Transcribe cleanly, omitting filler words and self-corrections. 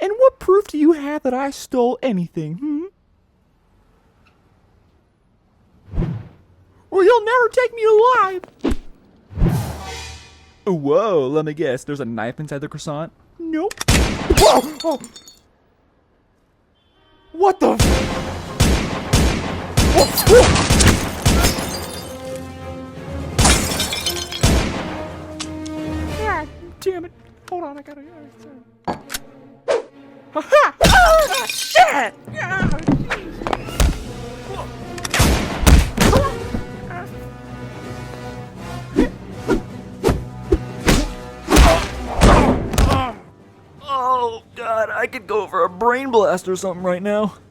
And what proof do you have that I stole anything, Well, you'll never take me alive! Whoa, let me guess. There's a knife inside the croissant? Nope. Whoa! Oh. What the Whoa. Ah, damn it. Hold on, I gotta... Ha-ha! Ah, shit! Ah, oh, God, I could go for a brain blast or something right now.